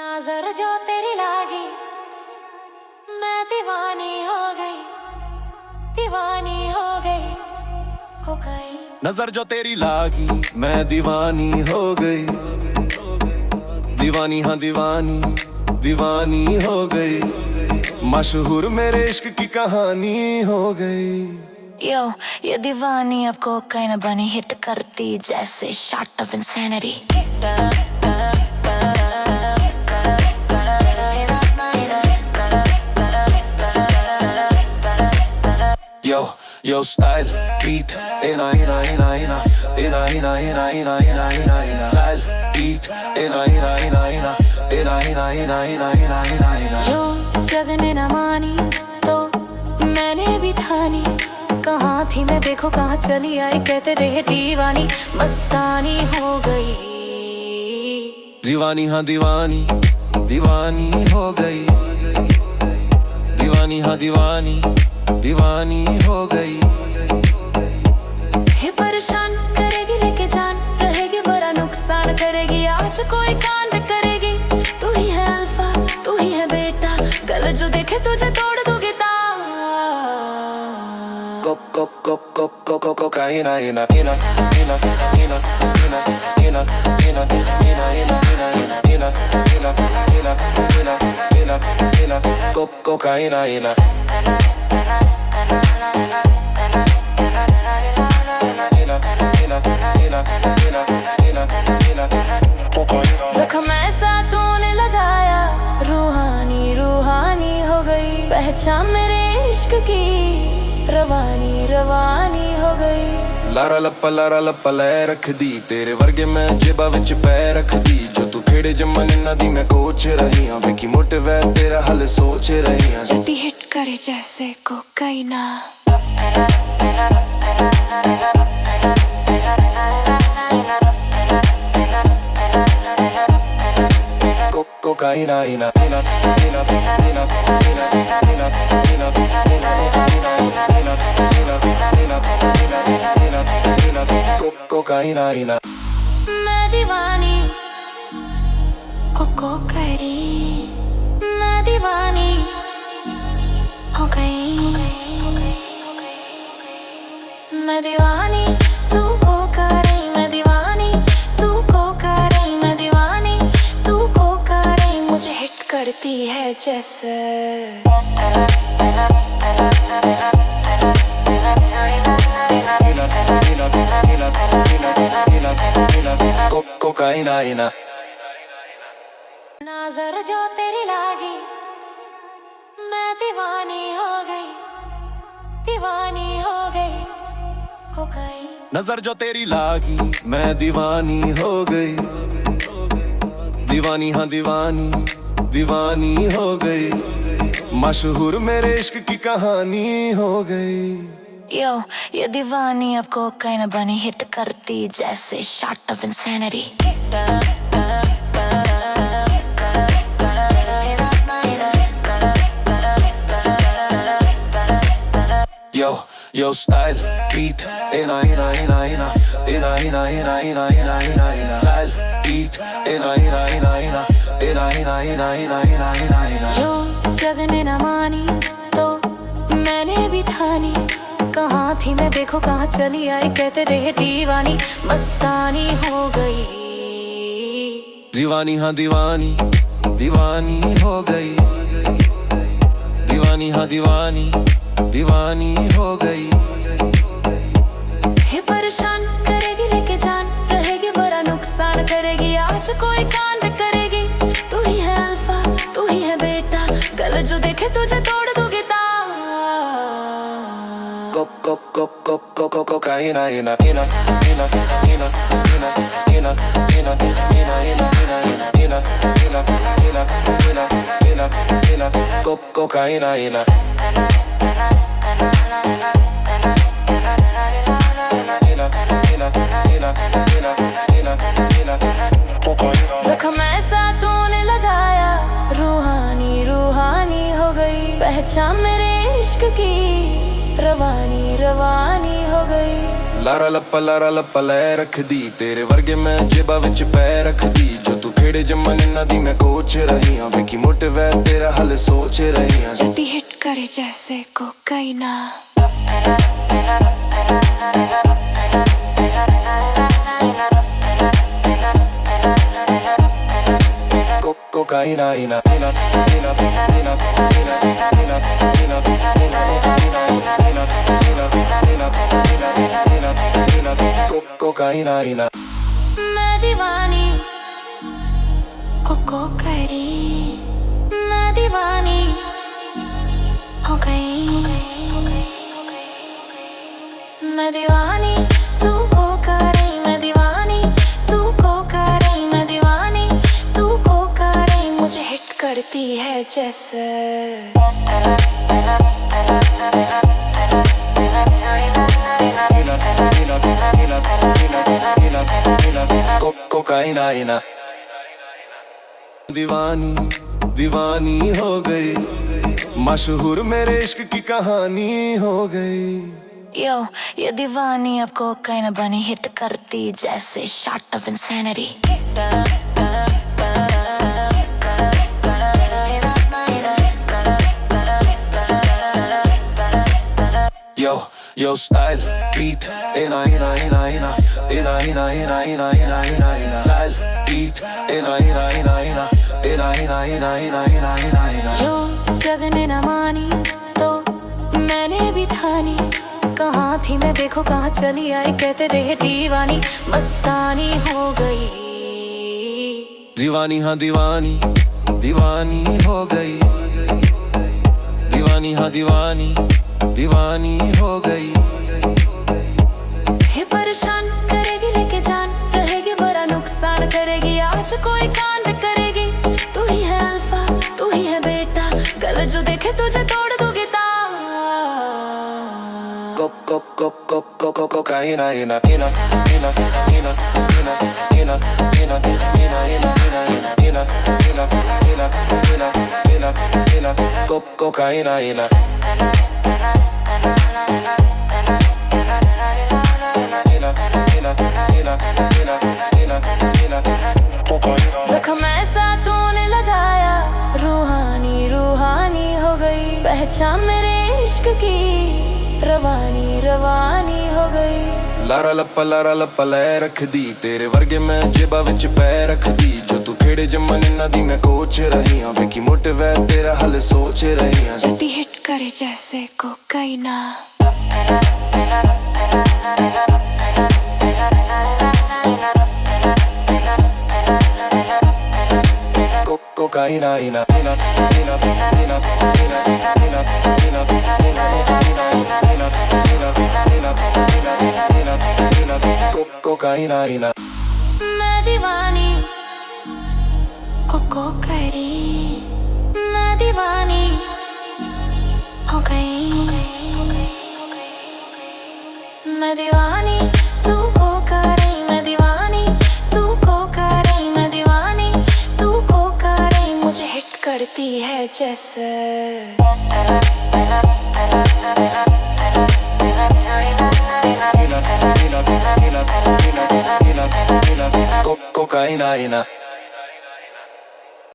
नजर जो तेरी लागी मैं दीवानी हो गई, दीवानी हो गई कोकाइन। नजर जो तेरी लागी मैं दीवानी हो गई, दीवानी हाँ दीवानी, दीवानी हो गई। मशहूर मेरे इश्क की कहानी हो गई। यो ये दीवानी अब कोकाइन बनी, हिट करती जैसे shot of insanity. Yo style beat ina ina ina ina ina ina ina ina ina ina ina style beat ina ina ina ina ina ina ina ina ina ina ina जो जग ने न मानी तो मैंने भी ठानी, कहाँ थी मैं देखो कहाँ चली आई, कहते रहे दीवानी मस्तानी हो गई। दीवानी हाँ दीवानी, दीवानी हो गई। दीवानी हाँ दीवानी, दीवानी हो गई। हे परेशान करेगी लेके जान, रहेगी बड़ा नुकसान करेगी, आज कोई कांड करेगी। तू ही है अल्फा, तू ही है बेटा, गलत जो देखे तुझे तोड़ दूंगी ता। Cop cop cop cop cop cop cocaína ina ina ina ina ina ina ina ina ina ina ina ina ina ina ina cop cocaína ina जख्म ऐसा तूने लगाया, रूहानी रूहानी हो गई, पहचान मेरे इश्क की रवानी रवानी हो गई। लारा लप्पा लै रख दी, तेरे वर्गे मैं जेबा विच पै रख दी। जो तू खेड़े जमन इन्ना दी मैं कोच रही हाँ, वेखी मोटे वै तेरा हल सोच रही हाँ। जल्दी हिट करे जैसे कोकाइना। Cocaína ina ina ina ina ina ina ina cocaína ina। मैं दीवानी हो कोकाइन, मैं दीवानी हो गई। मैं दीवानी तू कोकाइन, मैं दीवानी तू कोकाइन, मैं दीवानी तू कोकाइन, मुझे हिट करती है जैसे। Cocaína ina। नजर जो तेरी लागी मैं दीवानी हो गई, दीवानी हो गई कोकाइन। नजर जो तेरी लागी मैं दीवानी हो गई, दीवानी हाँ दीवानी, दीवानी हो गई। मशहूर मेरे इश्क की कहानी हो गई। यो ये दीवानी अब कोकाइन बनी, हिट करती जैसे shot of insanity. Yo style beat ina ina ina ina ina ina ina ina ina ina ina style beat ina ina ina ina ina ina ina ina ina ina ina जो जग ने न मानी तो मैंने भी ठानी, कहाँ थी मैं देखो कहाँ चली आई, कहते रहे दीवानी मस्तानी हो गई। दीवानी हाँ दीवानी, दीवानी हो गई। दीवानी हाँ दीवानी, दीवानी हो गई। हे परेशान करेगी लेके जान, रहेगी बड़ा नुकसान करेगी, आज कोई कांड करेगी। तू ही है अल्फा, तू ही है बेटा, गलत जो देखे तुझे तोड़ दूंगी ता। Cop cop cop cop cop cop cocaína ina ina ina ina ina ina ina ina ina ina ina ina cop cocaína ina। जख्म ऐसा तूने लगाया, रूहानी रूहानी हो गई, पहचान मेरे इश्क की रवानी रवानी हो गई। लारा लप्पा लै रख दी, तेरे वर्गे मैं जेबा विच पै रख दी। जो तू खेड़े जमन इन्ना दी मैं कोच रही हाँ वेखी मोटिव है तेरा हल सोच रही हाँ जल्दी हिट करे जैसे कोकाइना Cocaína, ina, ina, ina, ina, ina, ina, ina, cocaína, ina. मैं दीवानी हो कोकरी मैं दीवानी हो गई मैं दीवानी तू कोकरी मैं दीवानी तू कोकरी मैं दीवानी तू कोकरी मुझे हिट करती है जैसे Cocaína, ina. दीवानी दीवानी हो गई मशहूर मेरे इश्क की कहानी हो गई यो ये दीवानी अब कोकाइना बनी हिट करती जैसे shot of insanity Yo style beat ina ina ina ina ina ina ina ina ina ina ina style beat ina ina ina ina ina ina ina ina ina ina ina जो जग ने न मानी तो मैंने भी ठानी कहाँ थी मैं देखो कहाँ चली आई कहते रहे दीवानी मस्तानी हो गई दीवानी हाँ दीवानी दीवानी हो गई दीवानी हाँ दीवानी दीवानी हो गई हे परेशान करेगी लेके जान रहेगी बड़ा नुकसान करेगी आज कोई कांड करेगी तू ही है अल्फा तू ही है बेटा गलत जो देखे तुझे तोड़ दूंगी cocaína ina ina ina ina ina ina ina ina ina ina ina ina ina cocaína ina जख्म ऐसा तूने लगाया रूहानी रूहानी हो गई पहचान मेरे इश्क की रवानी रवानी हो गई लारा लप्पा लै रख दी तेरे वर्गे मैं जेबा विच पै रख दी जो तू खेड़े जमन इन्ना दी मैं कोच रही हाँ वेखी मोटिव है तेरा हल सोच रही हाँ जल्दी हिट करे जैसे कोकाइना cocaína ina ina ina ina ina ina cocaína ina मैं दीवानी हो कोकरी मैं दीवानी हो गई मैं दीवानी तू कोकरी मैं दीवानी तू कोकरी मैं दीवानी तू कोकरी मुझे हिट करती है जैसे cocaína ina